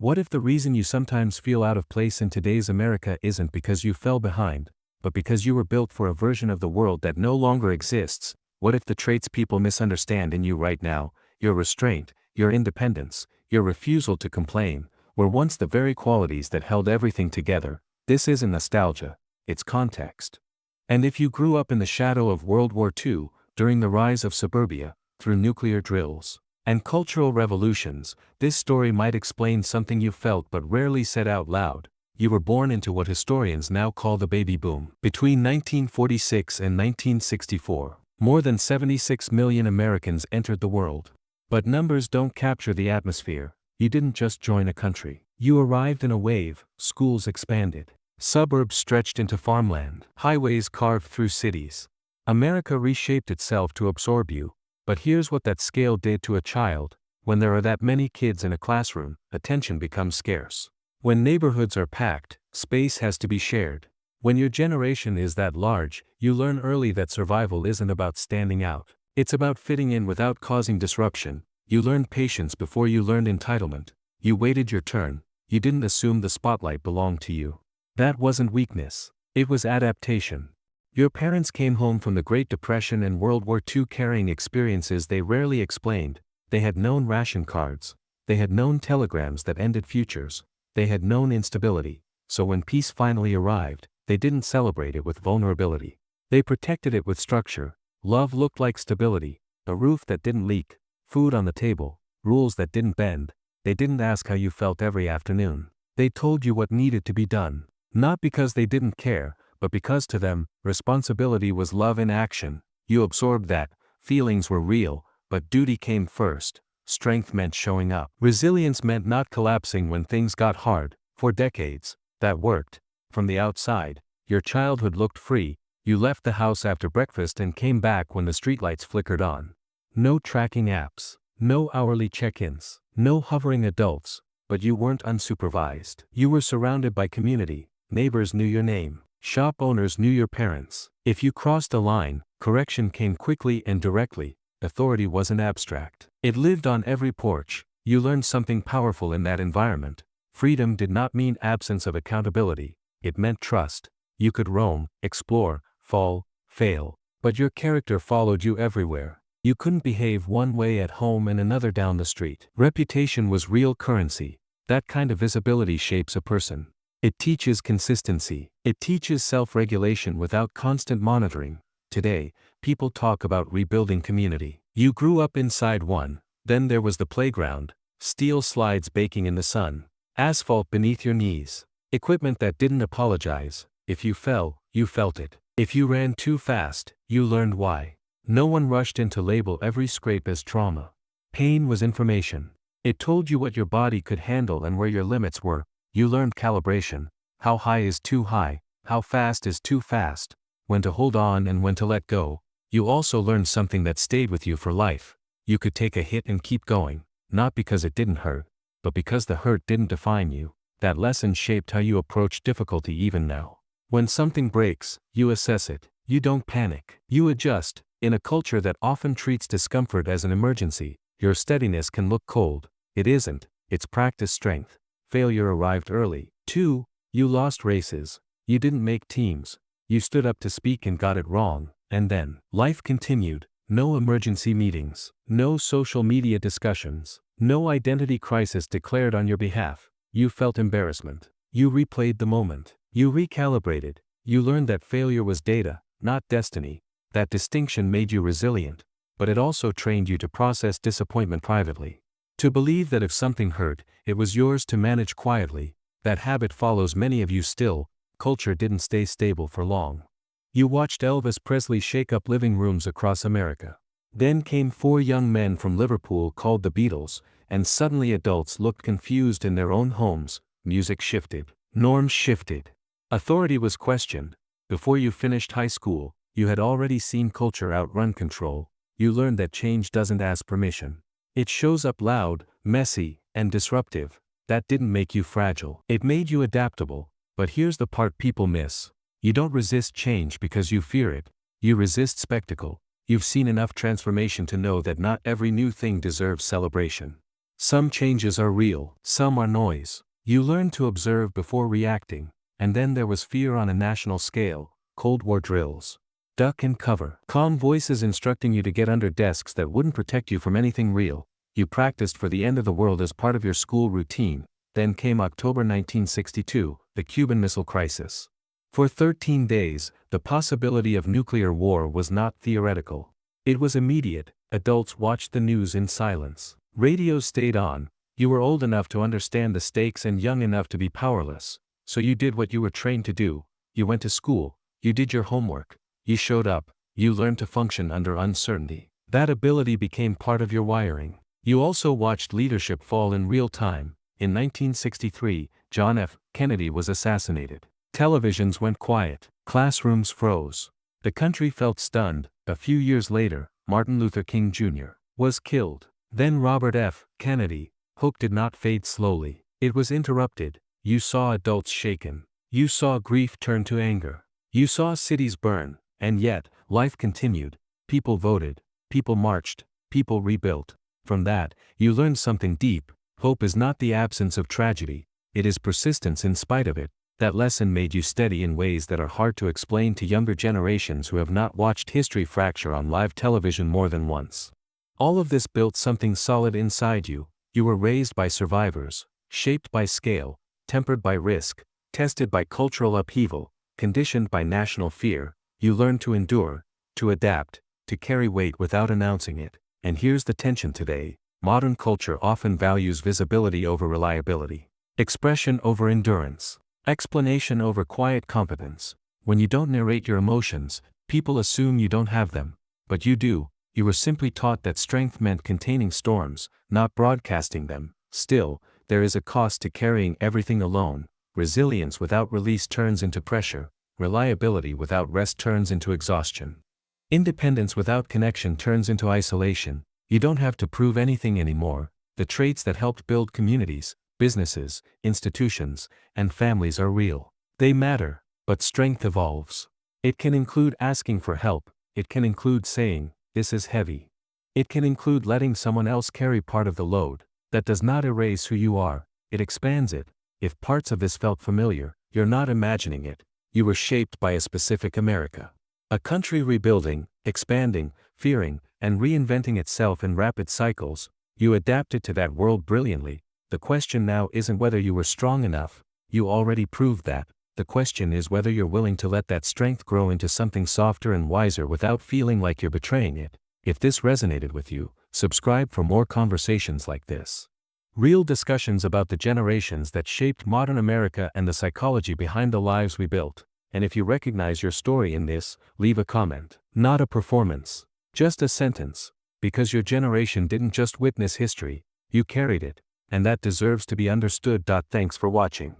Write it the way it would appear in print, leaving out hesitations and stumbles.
What if the reason you sometimes feel out of place in today's America isn't because you fell behind, but because you were built for a version of the world that no longer exists? What if the traits people misunderstand in you right now, your restraint, your independence, your refusal to complain, were once the very qualities that held everything together? This isn't nostalgia, it's context. And if you grew up in the shadow of World War II, during the rise of suburbia, through nuclear drills and cultural revolutions, this story might explain something you felt but rarely said out loud. You were born into what historians now call the baby boom. Between 1946 and 1964, more than 76 million Americans entered the world. But numbers don't capture the atmosphere. You didn't just join a country. You arrived in a wave. Schools expanded. Suburbs stretched into farmland. Highways carved through cities. America reshaped itself to absorb you. But here's what that scale did to a child. When there are that many kids in a classroom, attention becomes scarce. When neighborhoods are packed, space has to be shared. When your generation is that large, you learn early that survival isn't about standing out. It's about fitting in without causing disruption. You learned patience before you learned entitlement. You waited your turn. You didn't assume the spotlight belonged to you. That wasn't weakness. It was adaptation. Your parents came home from the Great Depression and World War II carrying experiences they rarely explained. They had known ration cards. They had known telegrams that ended futures. They had known instability. So when peace finally arrived, they didn't celebrate it with vulnerability. They protected it with structure. Love looked like stability, a roof that didn't leak, food on the table, rules that didn't bend. They didn't ask how you felt every afternoon. They told you what needed to be done. Not because they didn't care, but because to them, responsibility was love in action. You absorbed that. Feelings were real, but duty came first. Strength meant showing up. Resilience meant not collapsing when things got hard. For decades, that worked. From the outside, your childhood looked free. You left the house after breakfast and came back when the streetlights flickered on. No tracking apps, no hourly check-ins, no hovering adults, but you weren't unsupervised. You were surrounded by community. Neighbors knew your name. Shop owners knew your parents. If you crossed a line, correction came quickly and directly. Authority wasn't abstract. It lived on every porch. You learned something powerful in that environment. Freedom did not mean absence of accountability. It meant trust. You could roam, explore, fall, fail. But your character followed you everywhere. You couldn't behave one way at home and another down the street. Reputation was real currency. That kind of visibility shapes a person. It teaches consistency. It teaches self-regulation without constant monitoring. Today, people talk about rebuilding community. You grew up inside one. Then there was the playground. Steel slides baking in the sun. Asphalt beneath your knees. Equipment that didn't apologize. If you fell, you felt it. If you ran too fast, you learned why. No one rushed in to label every scrape as trauma. Pain was information. It told you what your body could handle and where your limits were. You learned calibration. How high is too high, how fast is too fast, when to hold on and when to let go. You also learned something that stayed with you for life. You could take a hit and keep going, not because it didn't hurt, but because the hurt didn't define you. That lesson shaped how you approach difficulty even now. When something breaks, you assess it. You don't panic. You adjust. In a culture that often treats discomfort as an emergency, your steadiness can look cold. It isn't. It's practice strength. Failure arrived early. 2. You lost races. You didn't make teams. You stood up to speak and got it wrong. And then, life continued. No emergency meetings. No social media discussions. No identity crisis declared on your behalf. You felt embarrassment. You replayed the moment. You recalibrated. You learned that failure was data, not destiny. That distinction made you resilient. But it also trained you to process disappointment privately. To believe that if something hurt, it was yours to manage quietly. That habit follows many of you still. Culture didn't stay stable for long. You watched Elvis Presley shake up living rooms across America. Then came 4 young men from Liverpool called the Beatles, and suddenly adults looked confused in their own homes. Music shifted. Norms shifted. Authority was questioned. Before you finished high school, you had already seen culture outrun control. You learned that change doesn't ask permission. It shows up loud, messy, and disruptive. That didn't make you fragile. It made you adaptable. But here's the part people miss. You don't resist change because you fear it. You resist spectacle. You've seen enough transformation to know that not every new thing deserves celebration. Some changes are real, some are noise. You learned to observe before reacting, and then there was fear on a national scale, Cold War drills. Duck and cover. Calm voices instructing you to get under desks that wouldn't protect you from anything real. You practiced for the end of the world as part of your school routine. Then came October 1962, the Cuban Missile Crisis. For 13 days, the possibility of nuclear war was not theoretical. It was immediate. Adults watched the news in silence. Radios stayed on. You were old enough to understand the stakes and young enough to be powerless. So you did what you were trained to do. You went to school. You did your homework. You showed up. You learned to function under uncertainty. That ability became part of your wiring. You also watched leadership fall in real time. In 1963, John F. Kennedy was assassinated. Televisions went quiet. Classrooms froze. The country felt stunned. A few years later, Martin Luther King Jr. was killed. Then Robert F. Kennedy. Hope did not fade slowly. It was interrupted. You saw adults shaken. You saw grief turn to anger. You saw cities burn. And yet, life continued. People voted. People marched. People rebuilt. From that, you learned something deep. Hope is not the absence of tragedy. It is persistence in spite of it. That lesson made you steady in ways that are hard to explain to younger generations who have not watched history fracture on live television more than once. All of this built something solid inside you. You were raised by survivors, shaped by scale, tempered by risk, tested by cultural upheaval, conditioned by national fear. You learned to endure, to adapt, to carry weight without announcing it. And here's the tension today. Modern culture often values visibility over reliability, expression over endurance, explanation over quiet competence. When you don't narrate your emotions, people assume you don't have them. But you do. You were simply taught that strength meant containing storms, not broadcasting them. Still, there is a cost to carrying everything alone. Resilience without release turns into pressure. Reliability without rest turns into exhaustion. Independence without connection turns into isolation. You don't have to prove anything anymore. The traits that helped build communities, businesses, institutions, and families are real. They matter, but strength evolves. It can include asking for help. It can include saying, "This is heavy." It can include letting someone else carry part of the load. That does not erase who you are. It expands it. If parts of this felt familiar, you're not imagining it. You were shaped by a specific America. A country rebuilding, expanding, fearing, and reinventing itself in rapid cycles. You adapted to that world brilliantly. The question now isn't whether you were strong enough. You already proved that. The question is whether you're willing to let that strength grow into something softer and wiser without feeling like you're betraying it. If this resonated with you, subscribe for more conversations like this. Real discussions about the generations that shaped modern America and the psychology behind the lives we built. And if you recognize your story in this, leave a comment. Not a performance. Just a sentence. Because your generation didn't just witness history, you carried it. And that deserves to be understood. Thanks for watching.